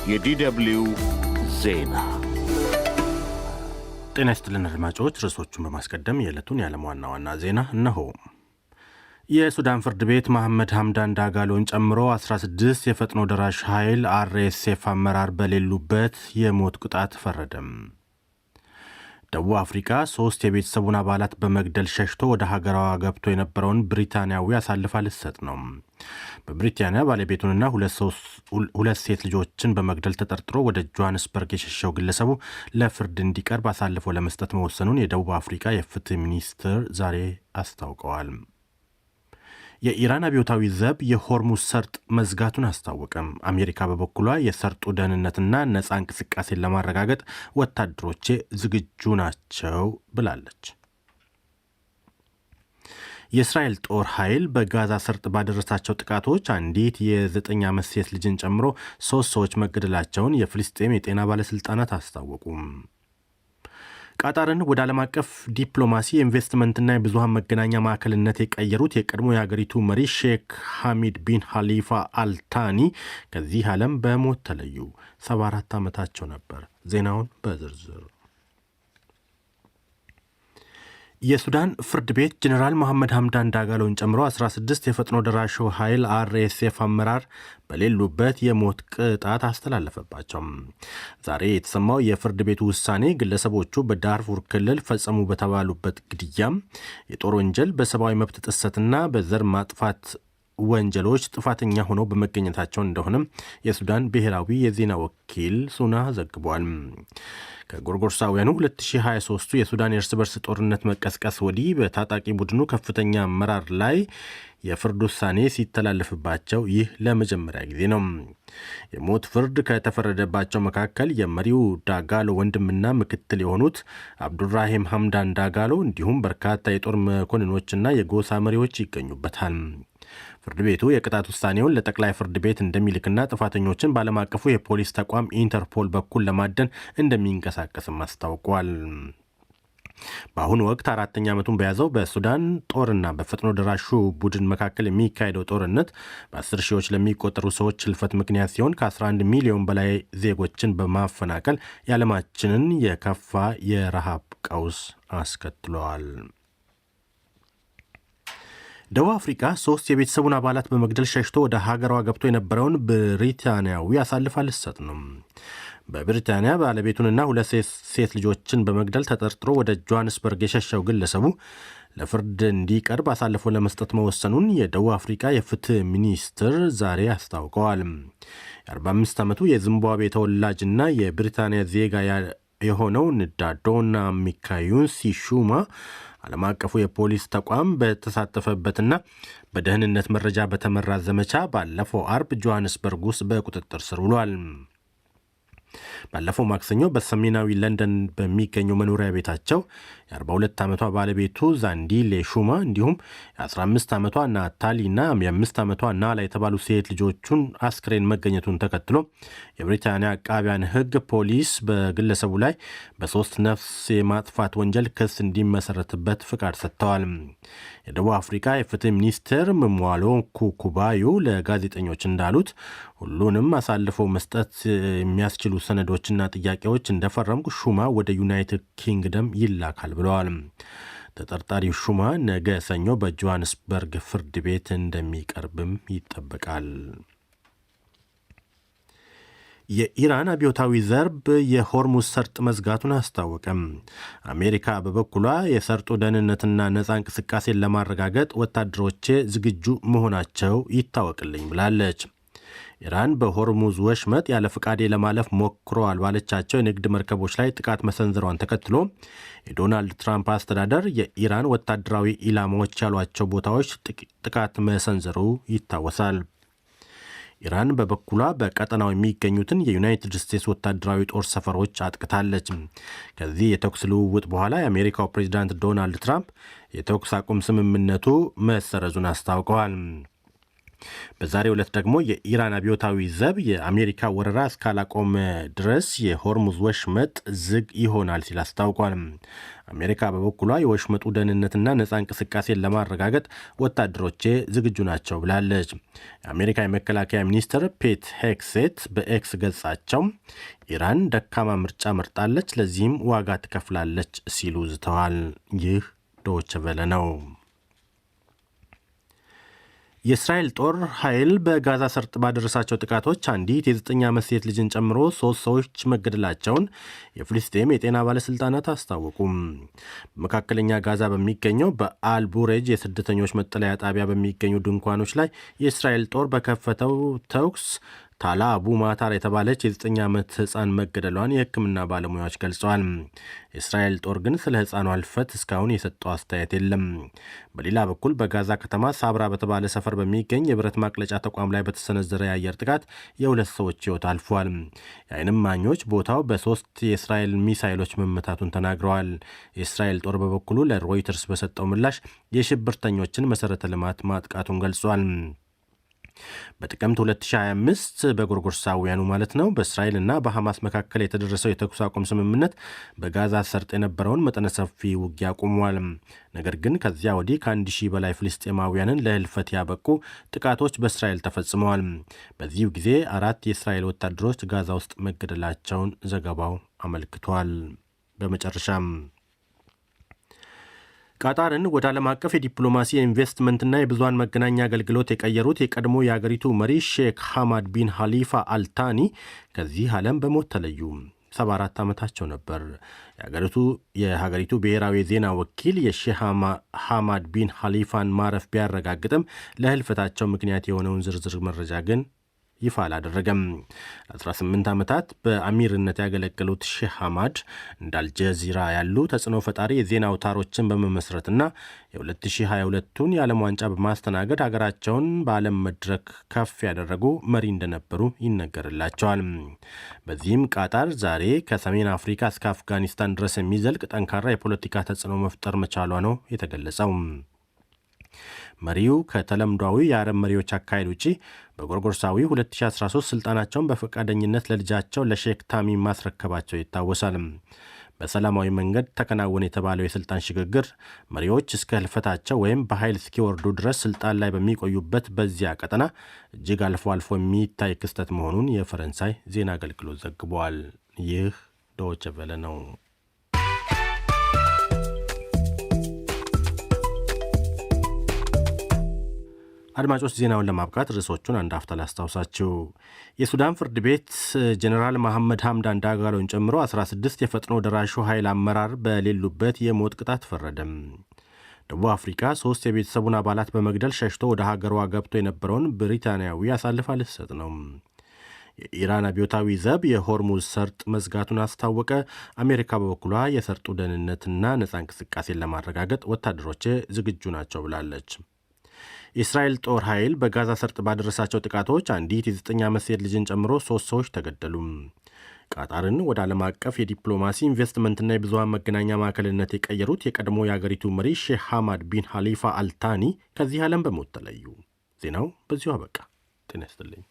የዲደብሊው ዜና ጤና ይስጥልን አድማጮች። ርዕሶቹን በማስቀደም የዕለቱን የዓለም ዋና ዋና ዜና እነሆ። የሱዳን ፍርድ ቤት መሐመድ ሐምዳን ዳጋሎን ጨምሮ 16 የፈጥኖ ደራሽ ኃይል RSF አመራር በሌሉበት የሞት ቅጣት ፈረደም። ደቡብ አፍሪካ 3 የቤተሰቡን አባላት በመግደል ሸሽቶ ወደ ሀገሯ ገብቶ የነበረውን ብሪታንያዊ አሳልፋ ልትሰጥ ነው። በብሪታንያ ባለቤቱንና ሁለት ሴት ልጆችን በመግደል ተጠርጥሮ ወደ ጆሃንስበርግ የሸሸው ግለሰቡ ለፍርድ እንዲቀርብ አሳልፎ ለመስጠት መወሰኑን የደቡብ አፍሪካ የፍትህ ሚኒስትር ዛሬ አስታውቀዋል። የኢራን አብዮታዊ ዘብ የሆርሙዝ ሰርጥ መዝጋቱን አስታወቀም። አሜሪካ በበኩሏ የሰርጡ ደህንነትና ነፃ እንቅስቃሴን ለማረጋገጥ ወታደሮቼ ዝግጁ ናቸው ብላለች። የእስራኤል ጦር ኃይል በጋዛ ሰርጥ ባደረሳቸው ጥቃቶች አንዲት የ9 ዓመት ሴት ልጅን ጨምሮ 3 ሰዎች መገደላቸውን የፍልስጤም የጤና ባለሥልጣናት አስታወቁም። ቃጣርን ወደ ዓለም አቀፍ ዲፕሎማሲ የኢንቨስትመንትና የብዙሃን መገናኛ ማዕከልነት የቀየሩት የቀድሞ የአገሪቱ መሪ ሼክ ሐሚድ ቢን ኻሊፋ አልታኒ ከዚህ ዓለም በሞት ተለዩ። 74 ዓመታቸው ነበር። ዜናውን በዝርዝር የሱዳን ፍርድ ቤት ጀኔራል መሐመድ ሐምዳን ዳጋሎን ጨምሮ 16 የፈጥኖ ደራሹ ኃይል RSF አመራር በሌሉበት የሞት ቅጣት አስተላለፈባቸው። ዛሬ የተሰማው የፍርድ ቤቱ ውሳኔ ግለሰቦቹ በዳርፉር ክልል ፈጸሙ በተባሉበት ግድያ፣ የጦር ወንጀል፣ በሰብአዊ መብት ጥሰትና በዘር ማጥፋት ወንጀሎች ጥፋተኛ ሆነው በመገኘታቸው እንደሆነም የሱዳን ብሔራዊ የዜና ወኪል ሱና ዘግቧል። ከጎርጎርሳውያኑ 2023 የሱዳን የእርስ በርስ ጦርነት መቀስቀስ ወዲህ በታጣቂ ቡድኑ ከፍተኛ አመራር ላይ የፍርድ ውሳኔ ሲተላለፍባቸው ይህ ለመጀመሪያ ጊዜ ነው። የሞት ፍርድ ከተፈረደባቸው መካከል የመሪው ዳጋሎ ወንድምና ምክትል የሆኑት አብዱራሂም ሐምዳን ዳጋሎ እንዲሁም በርካታ የጦር መኮንኖችና የጎሳ መሪዎች ይገኙበታል። ፍርድ ቤቱ የቅጣት ውሳኔውን ለጠቅላይ ፍርድ ቤት እንደሚልክና ጥፋተኞችን በዓለም አቀፉ የፖሊስ ተቋም ኢንተርፖል በኩል ለማደን እንደሚንቀሳቀስም አስታውቋል። በአሁኑ ወቅት 4ኛ ዓመቱን በያዘው በሱዳን ጦርና በፈጥኖ ደራሹ ቡድን መካከል የሚካሄደው ጦርነት በ10 ሺዎች ለሚቆጠሩ ሰዎች ህልፈት ምክንያት ሲሆን ከ11 ሚሊዮን በላይ ዜጎችን በማፈናቀል የዓለማችንን የከፋ የረሃብ ቀውስ አስከትለዋል። ደቡብ አፍሪካ 3 የቤተሰቡን አባላት በመግደል ሸሽቶ ወደ ሀገሯ ገብቶ የነበረውን ብሪታንያዊ አሳልፋ ልትሰጥ ነው። በብሪታንያ ባለቤቱንና 2 ሴት ልጆችን በመግደል ተጠርጥሮ ወደ ጆሃንስበርግ የሸሸው ግለሰቡ ለፍርድ እንዲቀርብ አሳልፎ ለመስጠት መወሰኑን የደቡብ አፍሪካ የፍትህ ሚኒስትር ዛሬ አስታውቀዋል። የ45 ዓመቱ የዚምባብዌ ተወላጅና የብሪታንያ ዜጋ የሆነው ንዳዶና ሚካዩን ሲሹማ ዓለም አቀፉ የፖሊስ ተቋም በተሳተፈበትና በደህንነት መረጃ በተመራ ዘመቻ ባለፈው አርብ ጆሃንስበርግ ውስጥ በቁጥጥር ስር ውሏል። ባለፈው ማክሰኞ በሰሜናዊ ለንደን በሚገኘው መኖሪያ ቤታቸው የ42 ዓመቷ ባለቤቱ ዛንዲሌ ሹማ እንዲሁም የ15 ዓመቷ ናታሊና የ5 ዓመቷ ናላ የተባሉ ሴት ልጆቹን አስክሬን መገኘቱን ተከትሎ የብሪታንያ አቃቢያን ሕግ ፖሊስ በግለሰቡ ላይ በ3 ነፍስ የማጥፋት ወንጀል ክስ እንዲመሰረትበት ፍቃድ ሰጥተዋል። የደቡብ አፍሪካ የፍትህ ሚኒስትር ምሟሎ ኩኩባዩ ለጋዜጠኞች እንዳሉት ሁሉንም አሳልፎ መስጠት የሚያስችሉ ሰነዶችና ጥያቄዎች እንደፈረምኩ ሹማ ወደ ዩናይትድ ኪንግደም ይላካል ብለዋል። ተጠርጣሪው ሹማ ነገ ሰኞ በጆሃንስበርግ ፍርድ ቤት እንደሚቀርብም ይጠበቃል። የኢራን አብዮታዊ ዘብ የሆርሙዝ ሰርጥ መዝጋቱን አስታወቀም። አሜሪካ በበኩሏ የሰርጡ ደህንነትና ነፃ እንቅስቃሴን ለማረጋገጥ ወታደሮቼ ዝግጁ መሆናቸው ይታወቅልኝ ብላለች። ኢራን በሆርሙዝ ወሽመጥ ያለ ፍቃዴ ለማለፍ ሞክረዋል ባለቻቸው የንግድ መርከቦች ላይ ጥቃት መሰንዘሯን ተከትሎ የዶናልድ ትራምፕ አስተዳደር የኢራን ወታደራዊ ኢላማዎች ያሏቸው ቦታዎች ጥቃት መሰንዘሩ ይታወሳል። ኢራን በበኩሏ በቀጠናው የሚገኙትን የዩናይትድ ስቴትስ ወታደራዊ ጦር ሰፈሮች አጥቅታለች። ከዚህ የተኩስ ልውውጥ በኋላ የአሜሪካው ፕሬዚዳንት ዶናልድ ትራምፕ የተኩስ አቁም ስምምነቱ መሰረዙን አስታውቀዋል። በዛሬው ዕለት ደግሞ የኢራን አብዮታዊ ዘብ የአሜሪካ ወረራ እስካላቆመ ድረስ የሆርሙዝ ወሽመጥ ዝግ ይሆናል ሲል አስታውቋል። አሜሪካ በበኩሏ የወሽመጡ ደህንነትና ነፃ እንቅስቃሴን ለማረጋገጥ ወታደሮቼ ዝግጁ ናቸው ብላለች። የአሜሪካ የመከላከያ ሚኒስትር ፔት ሄግሴት በኤክስ ገጻቸው ኢራን ደካማ ምርጫ መርጣለች፣ ለዚህም ዋጋ ትከፍላለች ሲሉ ዝተዋል። ይህ ዶይቼ ቬለ ነው። የእስራኤል ጦር ኃይል በጋዛ ሰርጥ ባደረሳቸው ጥቃቶች አንዲት የ9 ዓመት ሴት ልጅን ጨምሮ 3 ሰዎች መገደላቸውን የፍልስጤም የጤና ባለሥልጣናት አስታወቁም። በመካከለኛ ጋዛ በሚገኘው በአልቡሬጅ የስደተኞች መጠለያ ጣቢያ በሚገኙ ድንኳኖች ላይ የእስራኤል ጦር በከፈተው ተኩስ ታላ አቡ ማታር የተባለች የ9 ዓመት ሕፃን መገደሏን የሕክምና ባለሙያዎች ገልጸዋል። የእስራኤል ጦር ግን ስለ ሕፃኗ ሕልፈት እስካሁን የሰጠው አስተያየት የለም። በሌላ በኩል በጋዛ ከተማ ሳብራ በተባለ ሰፈር በሚገኝ የብረት ማቅለጫ ተቋም ላይ በተሰነዘረ የአየር ጥቃት የ2 ሰዎች ሕይወት አልፏል። የዓይን እማኞች ቦታው በ3 የእስራኤል ሚሳይሎች መመታቱን ተናግረዋል። የእስራኤል ጦር በበኩሉ ለሮይተርስ በሰጠው ምላሽ የሽብርተኞችን መሠረተ ልማት ማጥቃቱን ገልጿል። በጥቅምት 2025 በጎርጎርሳውያኑ ማለት ነው በእስራኤልና በሐማስ መካከል የተደረሰው የተኩስ አቁም ስምምነት በጋዛ ሰርጥ የነበረውን መጠነ ሰፊ ውጊያ አቁሟል። ነገር ግን ከዚያ ወዲህ ከ1000 በላይ ፍልስጤማውያንን ለህልፈት ያበቁ ጥቃቶች በእስራኤል ተፈጽመዋል። በዚሁ ጊዜ 4 የእስራኤል ወታደሮች ጋዛ ውስጥ መገደላቸውን ዘገባው አመልክቷል። በመጨረሻም ቃጣርን ወደ ዓለም አቀፍ የዲፕሎማሲ የኢንቨስትመንትና የብዙሃን መገናኛ አገልግሎት የቀየሩት የቀድሞ የአገሪቱ መሪ ሼክ ሐማድ ቢን ሐሊፋ አልታኒ ከዚህ ዓለም በሞት ተለዩ። 74 ዓመታቸው ነበር። የሀገሪቱ ብሔራዊ የዜና ወኪል የሼህ ሐማድ ቢን ሐሊፋን ማረፍ ቢያረጋግጥም ለህልፈታቸው ምክንያት የሆነውን ዝርዝር መረጃ ግን ይፋ አላደረገም። ለ18 ዓመታት በአሚርነት ያገለገሉት ሼህ ሐማድ እንደ አልጀዚራ ያሉ ተጽዕኖ ፈጣሪ የዜና አውታሮችን በመመስረትና የ2022ቱን የዓለም ዋንጫ በማስተናገድ ሀገራቸውን በዓለም መድረክ ከፍ ያደረጉ መሪ እንደነበሩ ይነገርላቸዋል። በዚህም ቃጣር ዛሬ ከሰሜን አፍሪካ እስከ አፍጋኒስታን ድረስ የሚዘልቅ ጠንካራ የፖለቲካ ተጽዕኖ መፍጠር መቻሏ ነው የተገለጸው። መሪው ከተለምዷዊ የአረብ መሪዎች አካሄድ ውጪ በጎርጎርሳዊ 2013 ስልጣናቸውን በፈቃደኝነት ለልጃቸው ለሼክ ታሚም ማስረከባቸው ይታወሳል። በሰላማዊ መንገድ ተከናወነ የተባለው የስልጣን ሽግግር መሪዎች እስከ ህልፈታቸው ወይም በኃይል እስኪወርዱ ድረስ ስልጣን ላይ በሚቆዩበት በዚያ ቀጠና እጅግ አልፎ አልፎ የሚታይ ክስተት መሆኑን የፈረንሳይ ዜና አገልግሎት ዘግቧል። ይህ ዶይቼ ቬለ ነው። አድማጮች ዜናውን ለማብቃት ርዕሶቹን አንድ አፍታ ላስታውሳችሁ። የሱዳን ፍርድ ቤት ጀኔራል መሐመድ ሐምዳን ዳጋሎን ጨምሮ 16 የፈጥኖ ደራሹ ኃይል አመራር በሌሉበት የሞት ቅጣት ፈረደም። ደቡብ አፍሪካ 3 የቤተሰቡን አባላት በመግደል ሸሽቶ ወደ ሀገሯ ገብቶ የነበረውን ብሪታንያዊ አሳልፋ ልትሰጥ ነው። የኢራን አብዮታዊ ዘብ የሆርሙዝ ሰርጥ መዝጋቱን አስታወቀ። አሜሪካ በበኩሏ የሰርጡ ደህንነትና ነፃ እንቅስቃሴን ለማረጋገጥ ወታደሮች ዝግጁ ናቸው ብላለች። የእስራኤል ጦር ኃይል በጋዛ ሰርጥ ባደረሳቸው ጥቃቶች አንዲት የ9 ዓመት ሴት ልጅን ጨምሮ 3 ሰዎች ተገደሉ። ቃጣርን ወደ ዓለም አቀፍ የዲፕሎማሲ ኢንቨስትመንትና የብዙሃን መገናኛ ማዕከልነት የቀየሩት የቀድሞ የአገሪቱ መሪ ሼህ ሐማድ ቢን ሐሊፋ አልታኒ ከዚህ ዓለም በሞት ተለዩ። ዜናው በዚሁ አበቃ። ጤና ይስጥልኝ።